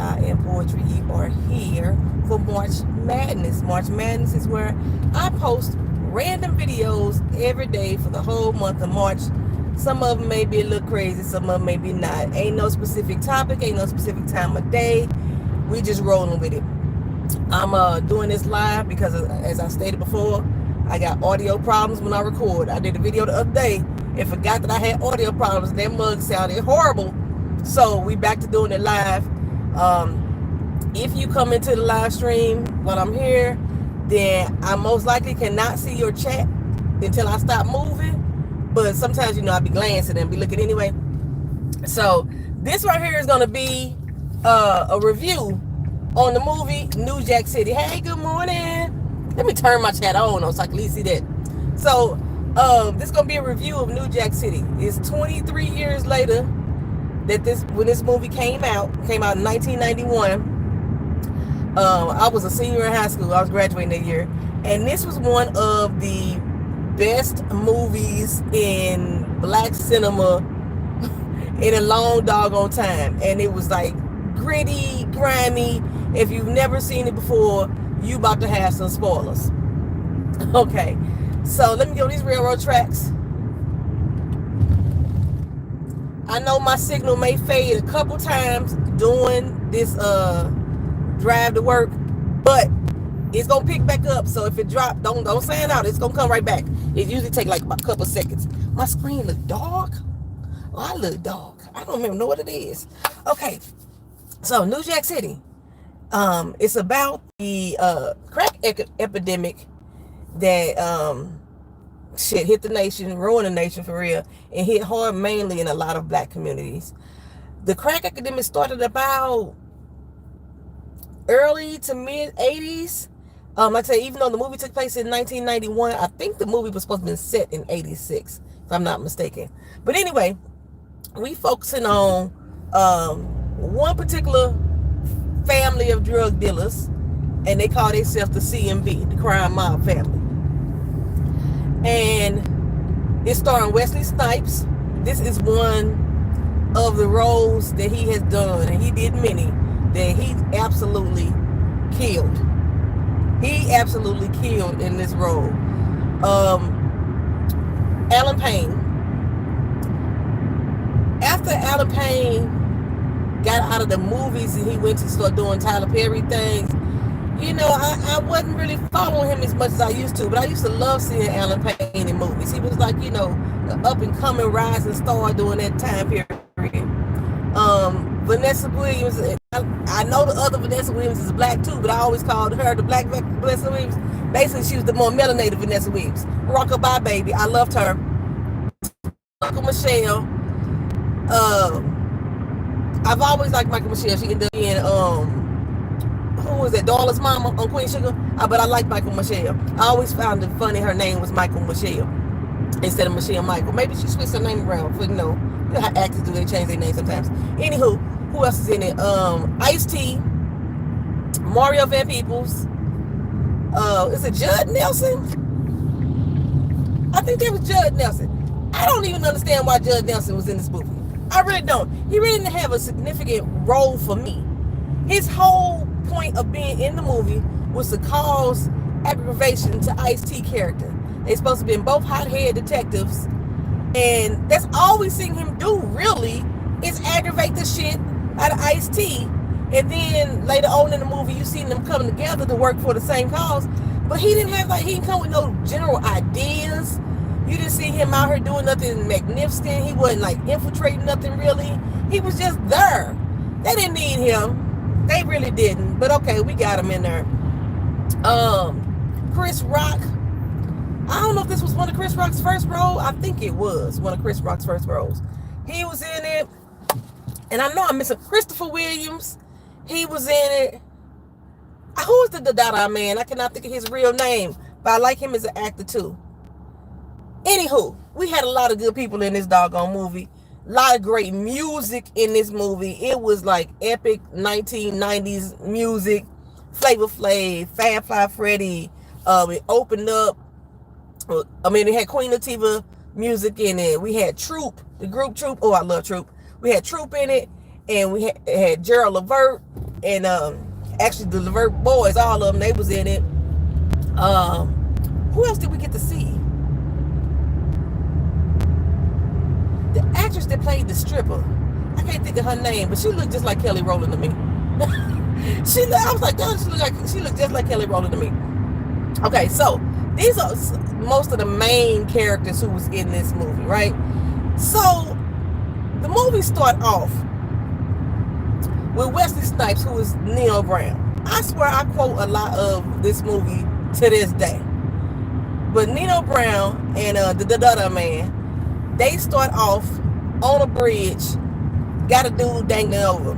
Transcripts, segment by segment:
I am Poetry. You are here for March Madness. March Madness is where I post random videos every day for the whole month of March. Some of them may be a little crazy, some of them may be not. Ain't no specific topic, ain't no specific time of day. We just rolling with it. I'm doing this live because, as I stated before, I got audio problems when I record. I did a video the other day and forgot that I had audio problems. That mug sounded horrible. So we back to doing it live. If you come into the live stream while I'm here, then I most likely cannot see your chat until I stop moving. But sometimes, I be glancing and be looking anyway. So this right here is going to be a review on the movie New Jack City. Hey, good morning. Let me turn my chat on so I can at least see that. So this is going to be a review of New Jack City. It's 23 years later that when this movie came out in 1991. I was a senior in high school. I was graduating that year. And this was one of the best movies in black cinema in a long doggone time. And it was like gritty, grimy. If you've never seen it before, you about to have some spoilers. Okay, so let me go these railroad tracks. I know my signal may fade a couple times doing this drive to work, but it's gonna pick back up. So if it drops, don't stand out. It's gonna come right back. It usually take like a couple seconds. My screen look dark. Oh, I look dark. I don't even know what it is. Okay, so New Jack City. It's about the crack epidemic that hit the nation, ruined the nation for real, and hit hard mainly in a lot of black communities. The crack epidemic started about early to mid 80s. Like I say, even though the movie took place in 1991, I think the movie was supposed to be set in 86, if I'm not mistaken. But anyway, we focusing on one particular family of drug dealers, and they call themselves the CMB, the Crime Mob Family. And it's starring Wesley Snipes. This is one of the roles that he has done, and he did many, that he absolutely killed. He absolutely killed in this role. Alan Payne. After Alan Payne got out of the movies and he went to start doing Tyler Perry things, I wasn't really following him as much as I used to, but I used to love seeing Alan Payne in movies. He was like, the up and coming rising star during that time period. Vanessa Williams, I know the other Vanessa Williams is black too, but I always called her the black Vanessa Williams. Basically, she was the more melanated Vanessa Williams. Rockabye Baby, I loved her. Michael Michelle. I've always liked Michael Michelle. She ended up being who was that? Darla's mama on Queen Sugar. But I like Michael Michelle. I always found it funny her name was Michael Michelle instead of Michelle Michael. Maybe she switched her name around. You know how actors do, they change their name sometimes. Anywho, who else is in it? Ice-T, Mario Van Peebles. Is it Judd Nelson? I think that was Judd Nelson. I don't even understand why Judd Nelson was in this movie. I really don't. He really didn't have a significant role for me. His whole point of being in the movie was to cause aggravation to Ice-T character. They supposed to be both hot-head detectives, and that's all we seen him do really is aggravate the shit out of Ice-T. And then later on in the movie, you seen them come together to work for the same cause. But he didn't come with no general ideas. You didn't see him out here doing nothing magnificent. He wasn't like infiltrating nothing really. He was just there. They didn't need him. They really didn't. But okay, we got him in there. Chris Rock. I don't know if this was one of Chris Rock's first roles. I think it was one of Chris Rock's first roles. He was in it. And I know I'm missing Christopher Williams. He was in it. Who was the Dada man? I cannot think of his real name. But I like him as an actor too. Anywho, we had a lot of good people in this doggone movie. A lot of great music in this movie. It was like epic 1990s music. Flavor Flav, Fab Fly Freddy. It opened up. It had Queen Latifah music in it. We had Troop, the group Troop. Oh, I love Troop. We had Troop in it, and we had Gerald Levert. And actually the Levert boys, all of them, they was in it. Who else did we get to see? The actress that played the stripper, I can't think of her name, but she looked just like Kelly Rowland to me. I was like, damn, she looked just like Kelly Rowland to me. Okay, so these are most of the main characters who was in this movie, right? So the movie start off with Wesley Snipes, who is Nino Brown. I swear I quote a lot of this movie to this day. But Nino Brown and the Da-Da Man, they start off on a bridge, got a dude dangling over.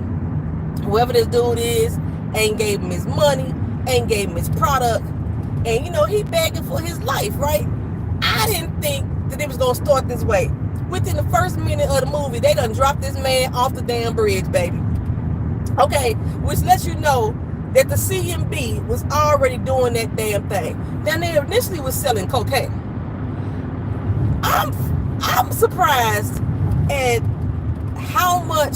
Whoever this dude is, ain't gave him his money, ain't gave him his product, and he begging for his life, right? I didn't think that it was gonna start this way. Within the first minute of the movie, they done dropped this man off the damn bridge, baby. Okay, which lets you know that the CMB was already doing that damn thing. Now they initially was selling cocaine. I'm surprised at how much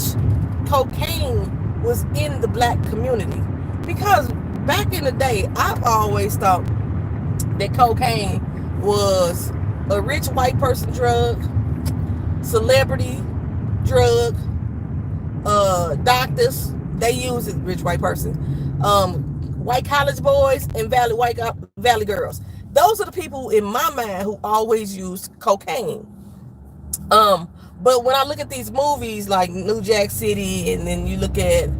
cocaine was in the black community, because back in the day, I've always thought that cocaine was a rich white person drug, celebrity drug, doctors, they use it, rich white person, white college boys and valley girls. Those are the people in my mind who always used cocaine. But when I look at these movies like New Jack City, and then you look at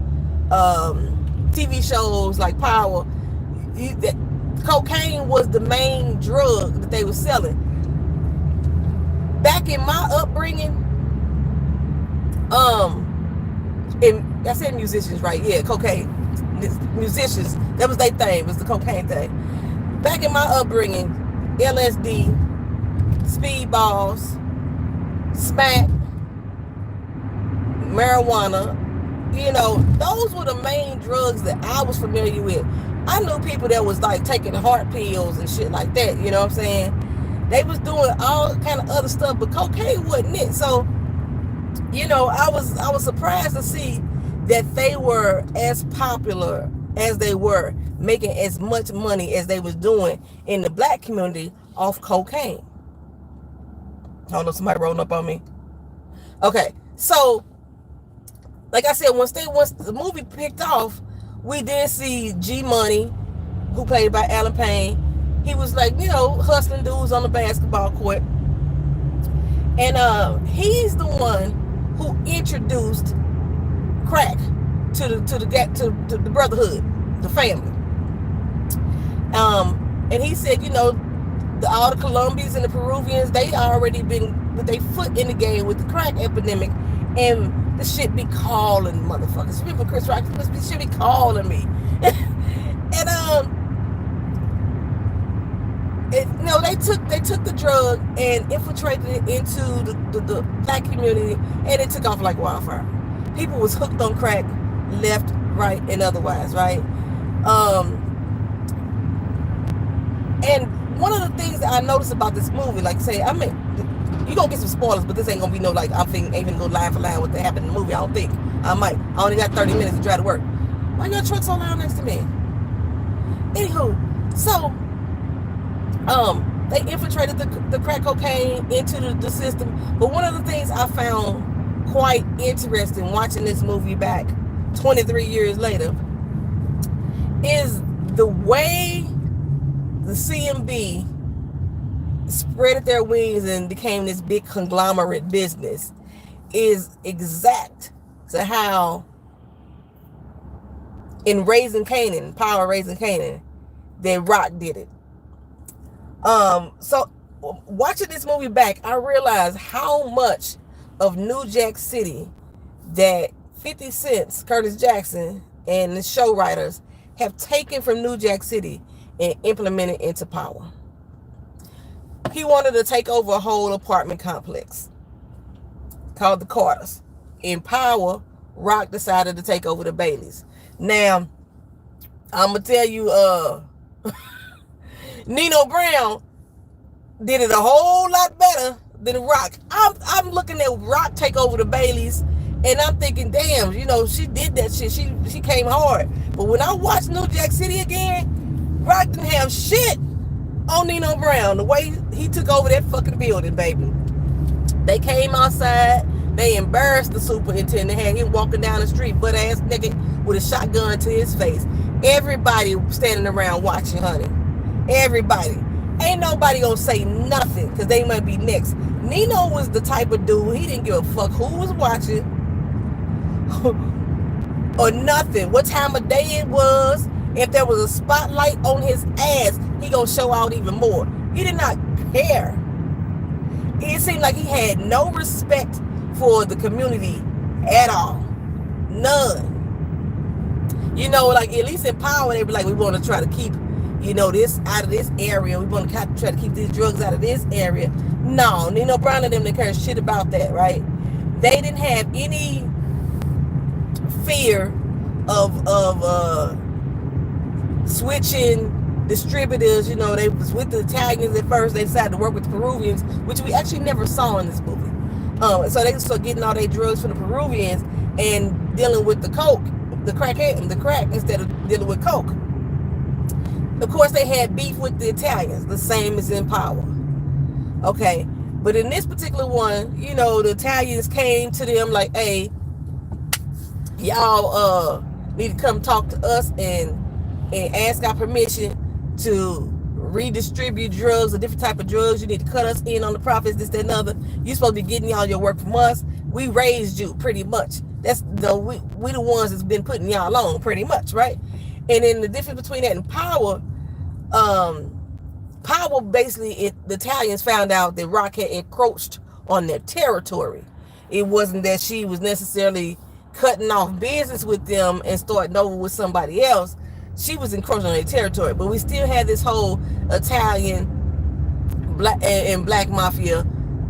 TV shows like Power, cocaine was the main drug that they were selling. Back in my upbringing, and I said musicians, right? Yeah, cocaine. Musicians, that was their thing, was the cocaine thing. Back in my upbringing, LSD, speedballs, smack, marijuana, those were the main drugs that I was familiar with. I knew people that was like taking heart pills and shit like that, you know what I'm saying? They was doing all kind of other stuff, but cocaine wasn't it. So, I was surprised to see that they were as popular as they were, making as much money as they was doing in the black community off cocaine. I don't know, somebody rolling up on me. Okay, so like I said, once the movie picked off, we did see G Money, who played by Alan Payne. He was like, hustling dudes on the basketball court. And he's the one who introduced crack to the brotherhood, the family. And he said, all the Colombians and the Peruvians, they already been with their foot in the game with the crack epidemic, and the shit be calling motherfuckers. People, Chris Rock, this shit be calling me. And they took the drug and infiltrated it into the black community, and it took off like wildfire. People was hooked on crack, left, right, and otherwise, right? And one of the things that I noticed about this movie, like say, you're gonna get some spoilers, but this ain't gonna be no like ain't gonna go line for line what happened in the movie. I don't think I might. I only got 30 minutes to drive to work. Why your truck so loud next to me? Anywho, so they infiltrated the crack cocaine into the system. But one of the things I found quite interesting watching this movie back 23 years later is the way the CMB spread their wings and became this big conglomerate business is exact to how in Raising Canaan, Power Raising Canaan, that Rock did it. So watching this movie back, I realized how much of New Jack City that 50 Cent, Curtis Jackson, and the show writers have taken from New Jack City and implemented into Power. He wanted to take over a whole apartment complex called the Carters. In Power, Rock decided to take over the Baileys. Now, I'm gonna tell you, Nino Brown did it a whole lot better than Rock. I'm looking at Rock take over the Baileys And I'm thinking, damn, you know, she did that shit. She came hard. But when I watched New Jack City again, Rock didn't have shit on Nino Brown. The way he took over that fucking building, baby. They came outside. They embarrassed the superintendent. Had him walking down the street, butt ass naked, with a shotgun to his face. Everybody standing around watching, honey. Everybody. Ain't nobody gonna say nothing because they might be next. Nino was the type of dude, he didn't give a fuck who was watching or nothing. What time of day it was. If there was a spotlight on his ass, he gonna show out even more. He did not care. It seemed like he had no respect for the community at all. None. You know, like at least in power, they be like, we want to try to keep, you know, this out of this area. We want to try to keep these drugs out of this area. No, Nino Brown and them didn't care shit about that, right? They didn't have any fear of switching distributors. You know, they was with the Italians at first. They decided to work with the Peruvians, which we actually never saw in this movie. So they started getting all their drugs from the Peruvians and dealing with the coke, the crack instead of dealing with coke. Of course, they had beef with the Italians, the same as in Power. Okay, but in this particular one, you know, the Italians came to them like, hey, y'all need to come talk to us and ask our permission to redistribute drugs, a different type of drugs. You need to cut us in on the profits, this, that, and other. You're supposed to be getting y'all your work from us. We raised you pretty much. That's we the ones that's been putting y'all on pretty much, right? And then the difference between that and Power, Power basically, the Italians found out that Rock had encroached on their territory. It wasn't that she was necessarily cutting off business with them and starting over with somebody else. She was encroaching on their territory. But we still had this whole Italian black and black mafia,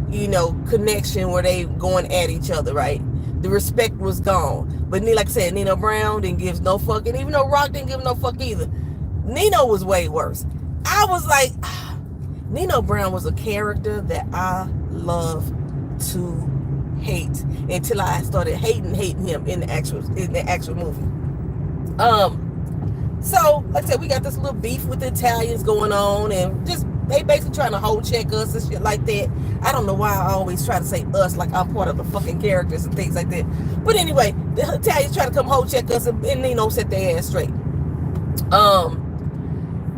you know, connection where they going at each other, right? The respect was gone. But like I said, Nino Brown didn't give no fuck. And even though Rock didn't give no fuck either, Nino was way worse. I was like, Nino Brown was a character that I love to hate until I started hating him in the actual movie. So like I said, we got this little beef with the Italians going on, and just they basically trying to hold check us and shit like that. I don't know why I always try to say us like I'm part of the fucking characters and things like that. But anyway, the Italians try to come hold check us, and Nino set their ass straight.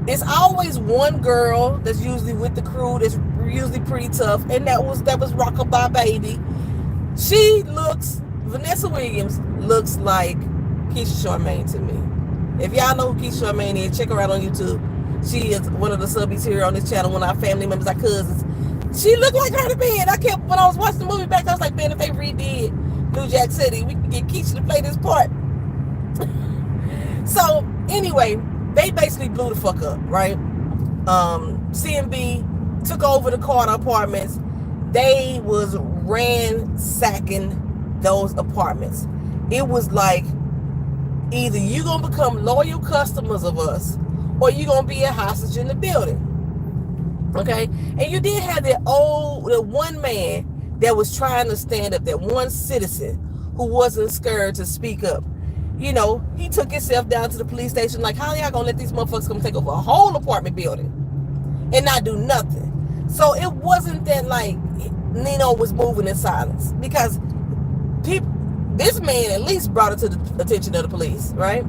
It's always one girl that's usually with the crew that's usually pretty tough, and that was Rockabye Baby. Vanessa Williams looks like Keisha Charmaine to me. If y'all know who Keisha Charmaine is, check her out on YouTube. She is one of the subbies here on this channel, one of our family members, our cousins. She looked like her to me, and when I was watching the movie back, I was like, man, if they redid New Jack City, we can get Keisha to play this part. So anyway, they basically blew the fuck up, right? CMB took over the Carter apartments. They was ransacking those apartments. It was like, either you gonna become loyal customers of us, or you gonna be a hostage in the building. Okay? And you did have the one man that was trying to stand up, that one citizen who wasn't scared to speak up. You know, he took himself down to the police station like, how y'all gonna let these motherfuckers come take over a whole apartment building and not do nothing? So it wasn't that like Nino was moving in silence, because this man at least brought it to the attention of the police, right?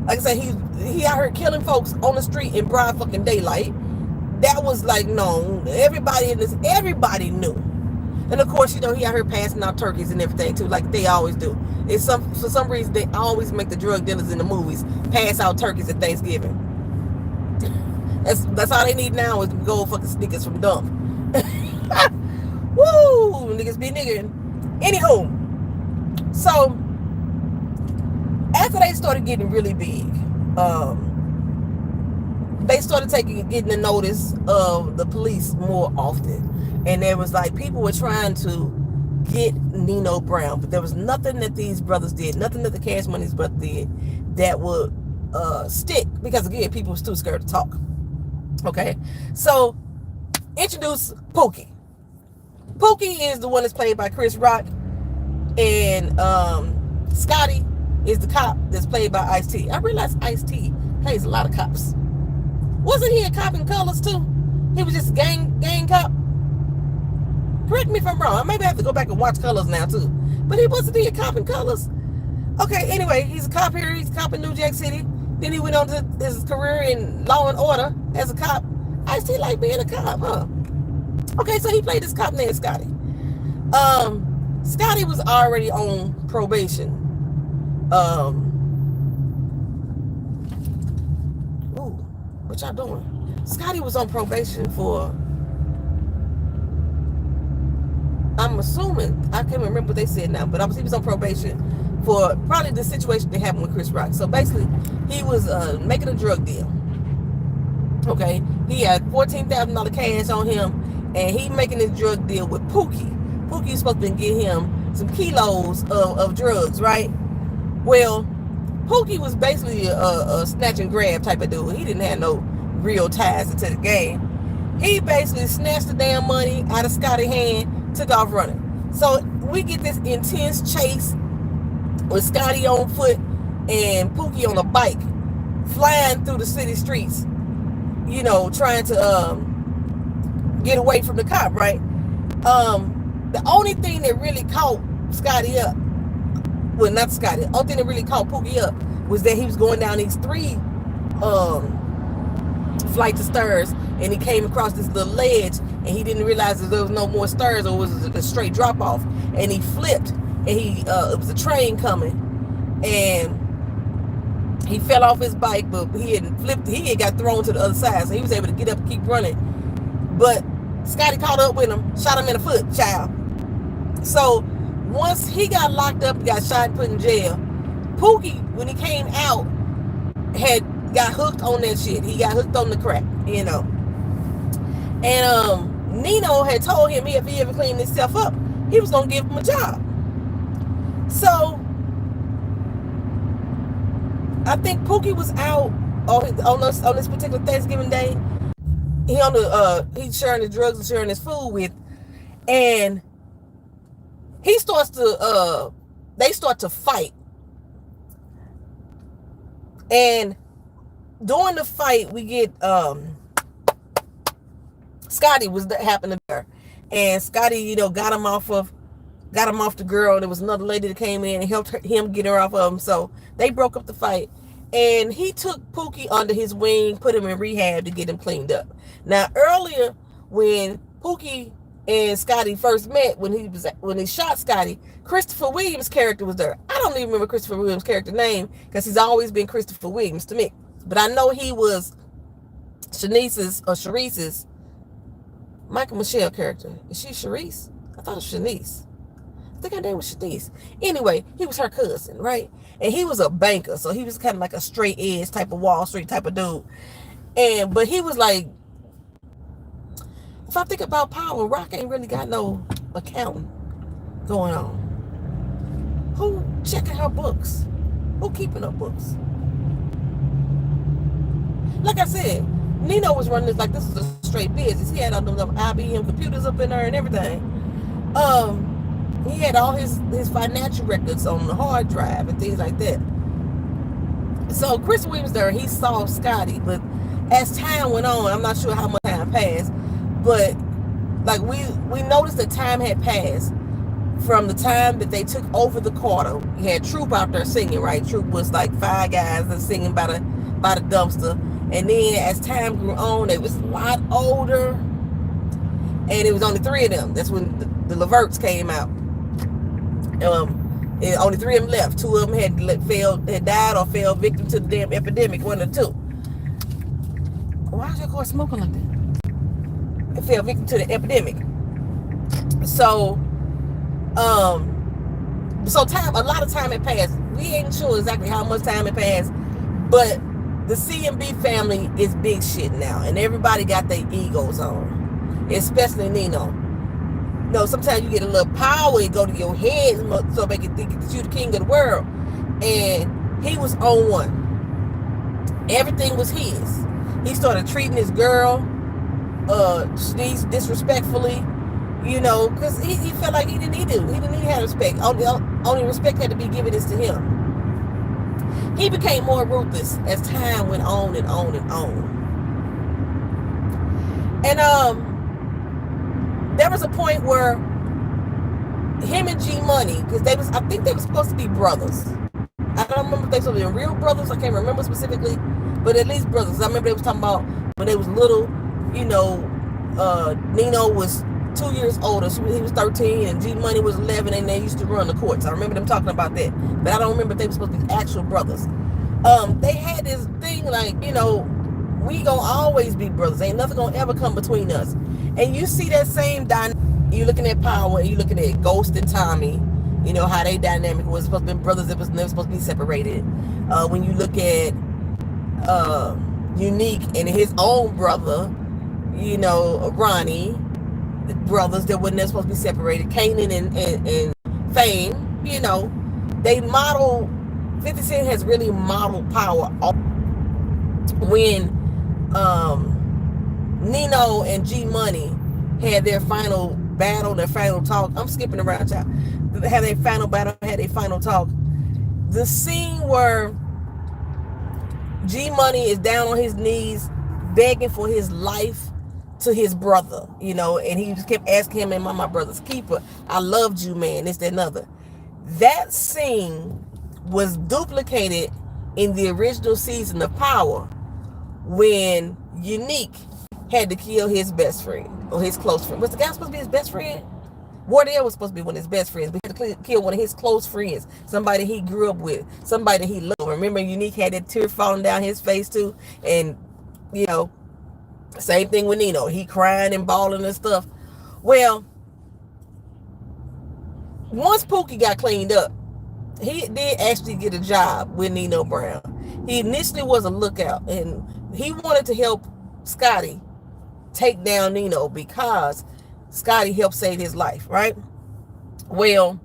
Like I said, he out here killing folks on the street in broad fucking daylight. That was like known. Everybody knew. And of course, you know, he out here passing out turkeys and everything too, like they always do. For some reason, they always make the drug dealers in the movies pass out turkeys at Thanksgiving. That's all they need now is gold fucking sneakers from Dump. Woo! Niggas be niggering. Anywho, so after they started getting really big, they started getting the notice of the police more often. And there was like, people were trying to get Nino Brown, but there was nothing that these brothers did, nothing that the Cash Money's brother did that would stick, because again, people was too scared to talk. Okay, so introduce Pookie. Pookie is the one that's played by Chris Rock. And Scotty is the cop that's played by Ice-T. I realize Ice-T plays a lot of cops. Wasn't he a cop in Colors too? He was just a gang cop. Correct me if I'm wrong. Maybe I have to go back and watch Colors now too. But wasn't he a cop in Colors? Okay, anyway, he's a cop here. He's a cop in New Jack City. Then he went on to his career in Law and Order as a cop. Ice-T like being a cop, huh? Okay, so he played this cop named Scotty. Scotty was already on probation. What y'all doing? Scotty was on probation for, I'm assuming, I can't remember what they said now, but he was on probation for probably the situation that happened with Chris Rock. So basically, he was making a drug deal. Okay, he had $14,000 cash on him, and he making this drug deal with Pookie. Pookie was supposed to get him some kilos of drugs, right? Well, Pookie was basically a snatch and grab type of dude. He didn't have no real ties into the game. He basically snatched the damn money out of Scotty's hand, took off running. So we get this intense chase with Scotty on foot and Pookie on a bike, flying through the city streets, you know, trying to get away from the cop, right? The only thing that really caught Scotty up, well, not Scotty, the only thing that really caught Pookie up was that he was going down these 3 flights of stairs, and he came across this little ledge, and he didn't realize that there was no more stairs, or it was a straight drop off, and he flipped, and it was a train coming, and he fell off his bike, but he had got thrown to the other side, so he was able to get up and keep running. But Scotty caught up with him, shot him in the foot, child. So once he got locked up, got shot and put in jail, Pookie, when he came out, got hooked on that shit. He got hooked on the crack, you know. And Nino had told him if he ever cleaned himself up, he was gonna give him a job. So I think Pookie was out on this particular Thanksgiving Day. He's sharing the drugs and sharing his food with, and they start to fight. And during the fight, we get Scotty happened to be there, and Scotty, you know, got him off the girl. There was another lady that came in and helped him get her off of him. So they broke up the fight, and he took Pookie under his wing, put him in rehab to get him cleaned up. Now, earlier when Pookie and Scotty first met, when he shot Scotty, Christopher Williams' character was there. I don't even remember Christopher Williams' character name because he's always been Christopher Williams to me. But I know he was Sharice's Michael Michelle character. Is she Sharice? I thought it was Shanice. I think her name was Shanice. Anyway, he was her cousin, right? And he was a banker, so he was kind of like a straight edge type of Wall Street type of dude. But he was like, if I think about power, Rock ain't really got no accounting going on. Who checking her books? Who keeping her books? Like I said, Nino was running this like this was a straight business. He had all them IBM computers up in there and everything. He had all his financial records on the hard drive and things like that. So Chris Williams there, he saw Scotty, but as time went on, I'm not sure how much time passed, but like we noticed that time had passed from the time that they took over the quarter. You had Troop out there singing, right? Troop was like 5 guys that singing by the dumpster. And then as time grew on, they was a lot older, and it was only 3 of them. That's when the Leverts came out. And only 3 of them left. 2 of them had died or fell victim to the damn epidemic. 1 or 2. Why is your car smoking like that? It fell victim to the epidemic. So, a lot of time had passed. We ain't sure exactly how much time had passed, but the CMB family is big shit now, and everybody got their egos on, especially Nino. You know, sometimes you get a little power, it go to your head, so they can think that you the king of the world. And he was on one. Everything was his. He started treating his girl disrespectfully. You know, because he felt like he didn't need to. He didn't need to have respect. Only respect had to be given is to him. He became more ruthless as time went on and on and on. And there was a point where him and G Money, because I think they were supposed to be brothers. I don't remember if they were supposed to be real brothers. I can't remember specifically, but at least brothers. I remember they was talking about when they was little. You know, Nino was 2 years older. So he was 13, and G Money was 11, and they used to run the courts. I remember them talking about that, but I don't remember if they were supposed to be actual brothers. They had this thing like, you know, we gonna always be brothers. Ain't nothing gonna ever come between us. And you see that same dynamic. You looking at Power, and you looking at Ghost and Tommy. You know how they dynamic was supposed to be brothers that was never supposed to be separated. When you look at Unique and his own brother, you know, Ronnie, brothers that were never supposed to be separated. Kanan and Fame, you know, they model. 50 Cent has really modeled Power when Nino and G Money had their final battle, their final talk. I'm skipping around, y'all. Had their final battle, had their final talk. The scene where G Money is down on his knees begging for his life to his brother, you know, and he just kept asking him, "Am I my brother's keeper? I loved you, man." This, that, and other. That scene was duplicated in the original season of Power when Unique had to kill his best friend or his close friend. Was the guy supposed to be his best friend? Wardell was supposed to be one of his best friends, but he had to kill one of his close friends, somebody he grew up with, somebody he loved. Remember, Unique had that tear falling down his face too, and you know, same thing with Nino. He crying and bawling and stuff. Well, once Pookie got cleaned up, he did actually get a job with Nino Brown. He initially was a lookout, and he wanted to help Scotty take down Nino because Scotty helped save his life, right? Well,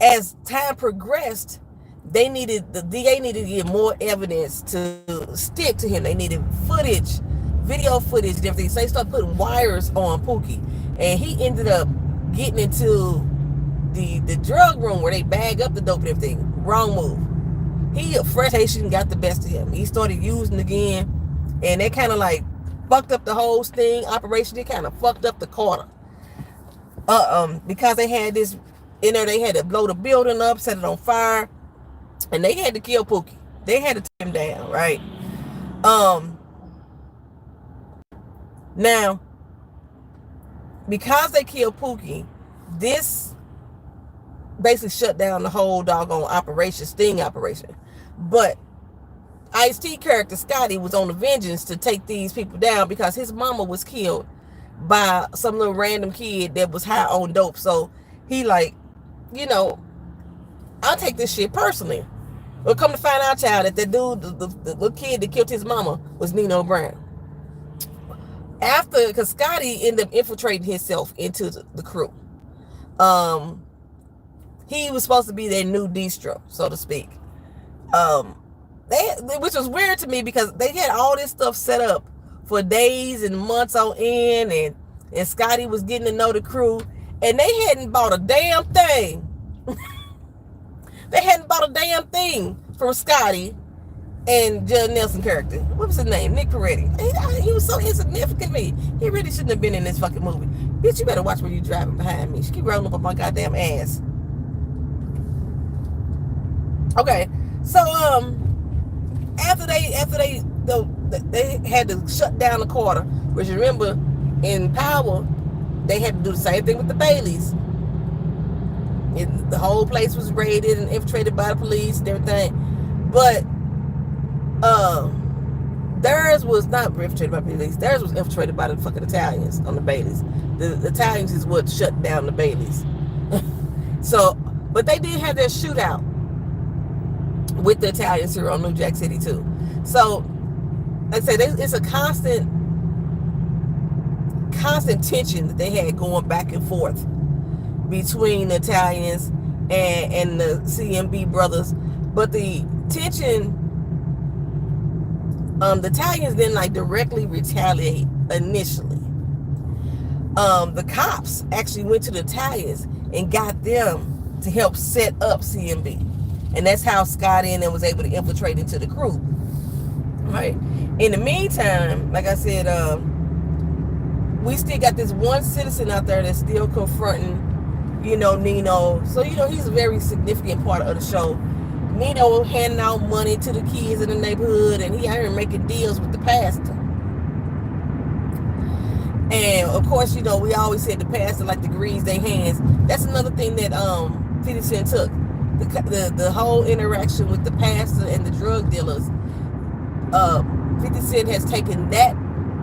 as time progressed, the DA needed to get more evidence to stick to him. They needed footage, video footage and everything. So they started putting wires on Pookie, and he ended up getting into the drug room where they bag up the dope and everything. Wrong move. Frustration got the best of him. He started using again, and they kind of like fucked up the whole sting operation. They kind of fucked up the quarter. Because they had this, you know, they had to blow the building up, set it on fire, and they had to kill Pookie. They had to take him down, right? Now, because they killed Pookie, this basically shut down the whole doggone operation, sting operation. But Ice-T character Scotty was on a vengeance to take these people down because his mama was killed by some little random kid that was high on dope. So he like, you know, I'll take this shit personally. Well, come to find out, child, that that dude, the little kid that killed his mama was Nino Brown. After, because Scotty ended up infiltrating himself into the crew. He was supposed to be their new distro, so to speak. Which was weird to me because they had all this stuff set up for days and months on end, and Scotty was getting to know the crew, and they hadn't bought a damn thing. They hadn't bought a damn thing from Scotty and Judd Nelson character. What was his name? Nick Peretti. He was so insignificant to me. He really shouldn't have been in this fucking movie. Bitch, you better watch where you driving behind me. She keep rolling up on my goddamn ass. Okay, so after they had to shut down the quarter, which you remember in Power, they had to do the same thing with the Baileys. The whole place was raided and infiltrated by the police and everything, but theirs was not infiltrated by police. Theirs was infiltrated by the fucking Italians on the Baileys. The Italians is what shut down the Baileys. So, but they did have their shootout with the Italians here on New Jack City too. So, like I said, it's a constant tension that they had going back and forth between the Italians and the CMB brothers. But the tension, the Italians didn't like directly retaliate initially. The cops actually went to the Italians and got them to help set up CMB. And that's how Scotty and them was able to infiltrate into the crew. Right. In the meantime, like I said, we still got this one citizen out there that's still confronting, Nino. So, he's a very significant part of the show. Nino handing out money to the kids in the neighborhood, and he out here making deals with the pastor. And of course, we always said the pastor like to grease their hands. That's another thing that 50 Cent took. The whole interaction with the pastor and the drug dealers. 50 Cent has taken that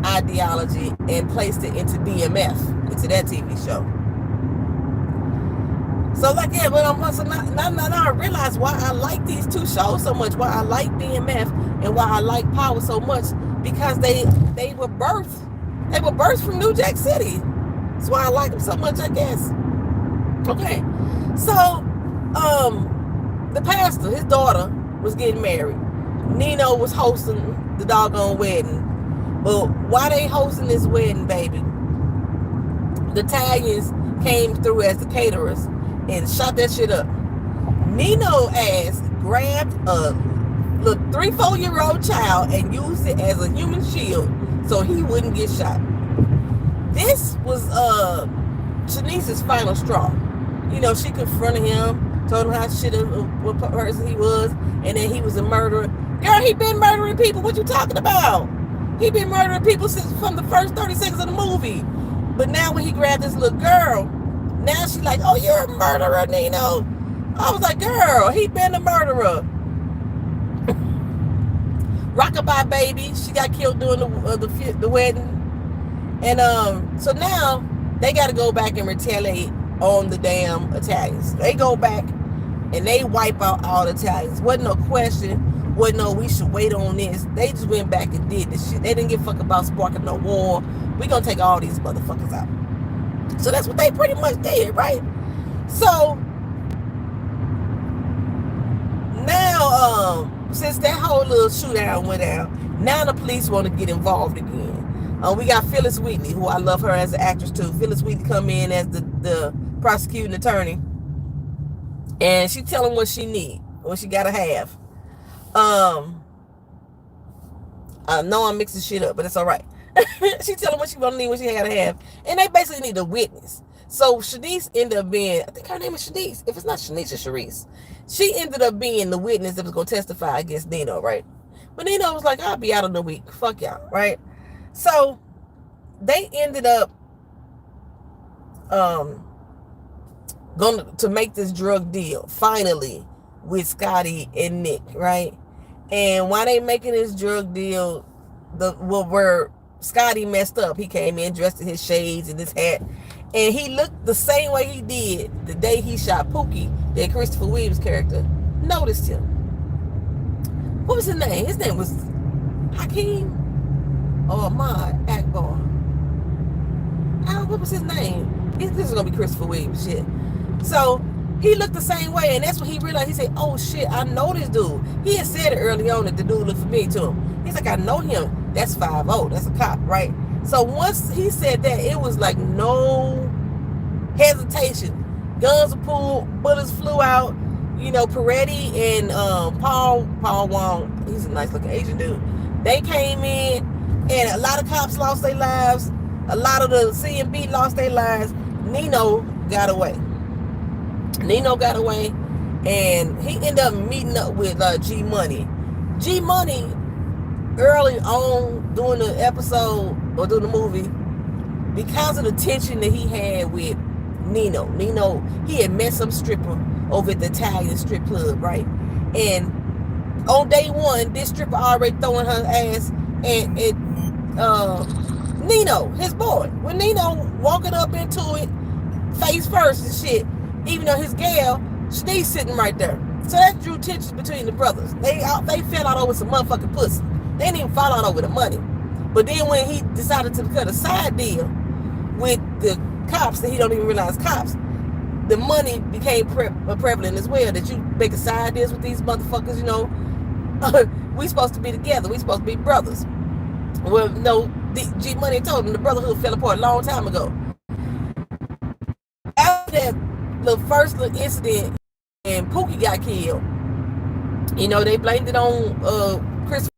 ideology and placed it into BMF, into that TV show. So but now I realize why I like these two shows so much, why I like BMF and why I like Power so much, because they were birthed from New Jack City. That's why I like them so much, I guess. Okay, so the pastor, his daughter was getting married. Nino was hosting the doggone wedding. But why they hosting this wedding, baby? The Italians came through as the caterers and shot that shit up. Nino ass grabbed a little 3-4-year-old child and used it as a human shield so he wouldn't get shot. This was Shanice's final straw. She confronted him, told him how shit of what person he was, and then he was a murderer. Girl, he been murdering people. What you talking about? He been murdering people from the first 30 seconds of the movie. But now when he grabbed this little girl, now she's like, oh, you're a murderer, Nino. I was like, girl, he been a murderer. Rockabye Baby, she got killed during the wedding. And so now they got to go back and retaliate on the damn Italians. They go back and they wipe out all the Italians. Wasn't no question. Wasn't no we should wait on this. They just went back and did this shit. They didn't give a fuck about sparking no war. We gonna take all these motherfuckers out. So that's what they pretty much did, right? So now since that whole little shootout went out, now the police want to get involved again. We got Phyllis Wheatley, who I love her as an actress too. Phyllis Wheatley come in as the prosecuting attorney, and she tell him what she need, what she gotta have. I know I'm mixing shit up, but it's all right. She tell him what she gonna need, what she gotta have, and they basically need a witness. So Shanice ended up being, I think her name is Shanice. If it's not Shanice, it's Sharice. She ended up being the witness that was gonna testify against Nino, right? But Nino was like, I'll be out in a week. Fuck y'all, right? So they ended up going to make this drug deal finally with Scotty and Nick, right? And while they making this drug deal, where Scotty messed up, he came in dressed in his shades and his hat, and he looked the same way he did the day he shot Pookie, that Christopher Williams character noticed him. What was his name? His name was Hakeem or Ahmad Akbar. What was his name? This is gonna be Christopher Williams shit. So he looked the same way, and that's when he realized. He said, oh shit, I know this dude. He had said it early on that the dude looked familiar to him. He's like, I know him. That's 5-0. That's a cop, right? So once he said that, it was like no hesitation. Guns were pulled, bullets flew out. Peretti and Paul Wong, he's a nice looking Asian dude. They came in, and a lot of cops lost their lives. A lot of the CMB lost their lives. Nino got away. And he ended up meeting up with G Money. G Money, early on during the episode or during the movie, because of the tension that he had with Nino, he had met some stripper over at the Italian strip club, right? And on day one, this stripper already throwing her ass at Nino, his boy. When Nino walking up into it, face first and shit, even though his gal, she's sitting right there. So that drew tensions between the brothers. They fell out over some motherfucking pussy. They didn't even fall out over the money. But then when he decided to cut a side deal with the cops that he don't even realize cops, the money became prevalent as well, that you make a side deals with these motherfuckers, we supposed to be together. We supposed to be brothers. Well, no, G Money told him the brotherhood fell apart a long time ago. the first little incident and Pookie got killed. You know, they blamed it on Chris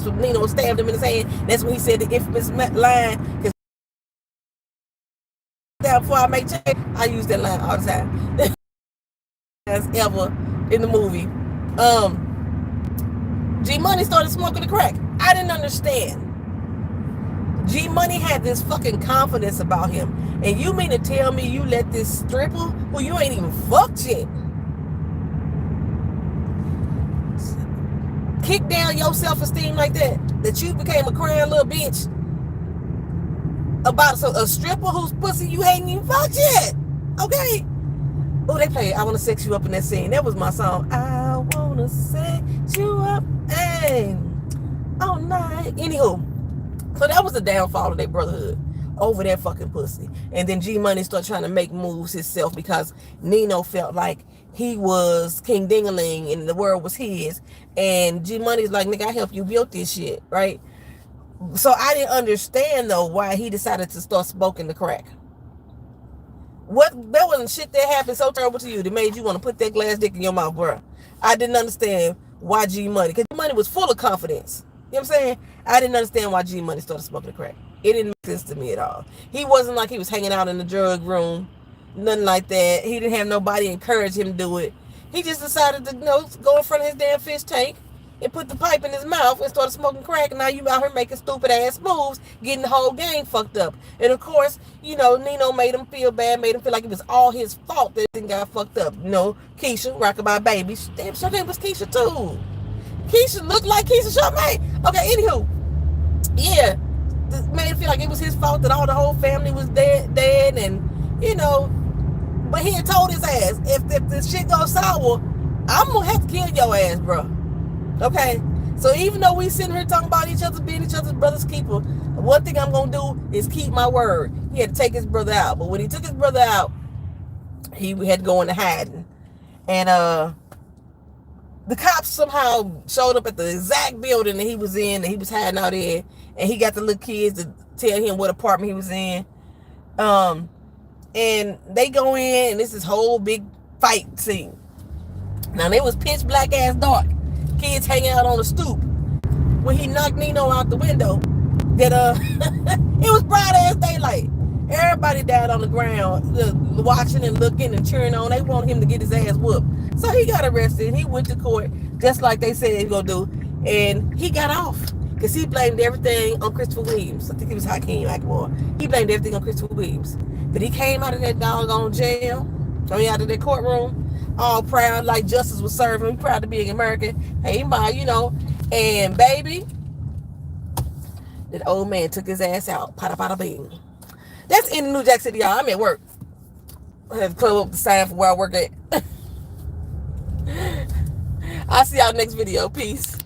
when Nino stabbed him in his hand. That's when he said the infamous line, because before I make change, I use that line all the time. As ever in the movie. G Money started smoking the crack. I didn't understand. G Money had this fucking confidence about him. And you mean to tell me you let this stripper who you ain't even fucked yet kick down your self-esteem like that? That you became a crying little bitch about a stripper whose pussy you ain't even fucked yet? Okay? Oh, they played I Wanna Sex You Up in that scene. That was my song. I wanna sex you up and all night. Anywho, so that was the downfall of their brotherhood over that fucking pussy. And then G Money started trying to make moves himself because Nino felt like he was King Dingaling and the world was his. And G Money's like, nigga, I helped you build this shit, right? So I didn't understand though why he decided to start smoking the crack. What, that wasn't shit that happened so terrible to you that made you want to put that glass dick in your mouth, bro. I didn't understand why G Money, because G Money was full of confidence. You know what I'm saying? I didn't understand why G Money started smoking the crack. It didn't make sense to me at all. He wasn't like he was hanging out in the drug room, nothing like that. He didn't have nobody encourage him to do it. He just decided to, you know, go in front of his damn fish tank and put the pipe in his mouth and started smoking crack. And now you out here making stupid ass moves, getting the whole game fucked up. And of course, you know, Nino made him feel bad, made him feel like it was all his fault that everything got fucked up. You know, Keisha, Rockabye Baby, damn, her name was Keisha too. Keisha looked like Keisha Charmaine. Okay, anywho, yeah, made him feel like it was his fault that all the whole family was dead, and you know. But he had told his ass, if this shit goes sour, I'm gonna have to kill your ass, bro. Okay, so even though we sitting here talking about each other, being each other's brother's keeper, one thing I'm gonna do is keep my word. He had to take his brother out, but when he took his brother out, he had to go into hiding, and the cops somehow showed up at the exact building that he was in, and he was hiding out there, and he got the little kids to tell him what apartment he was in, and they go in, and this is whole big fight scene. Now it was pitch black ass dark. Kids hanging out on the stoop. When he knocked Nino out the window, that it was bright ass daylight. Everybody down on the ground watching and looking and cheering on. They want him to get his ass whooped. So he got arrested. He went to court just like they said he was gonna do, and he got off because he blamed everything on Christopher Williams. I think it was Hakeem Akbar. He blamed everything on Christopher Williams. But he came out of that doggone jail, out of that courtroom, all proud like justice was serving. He proud to be an American. Hey, ma, you know. And baby, that old man took his ass out. Pada pada bing. That's in New Jack City, y'all. I'm at work. I have to club up the sign for where I work at. I'll see y'all next video. Peace.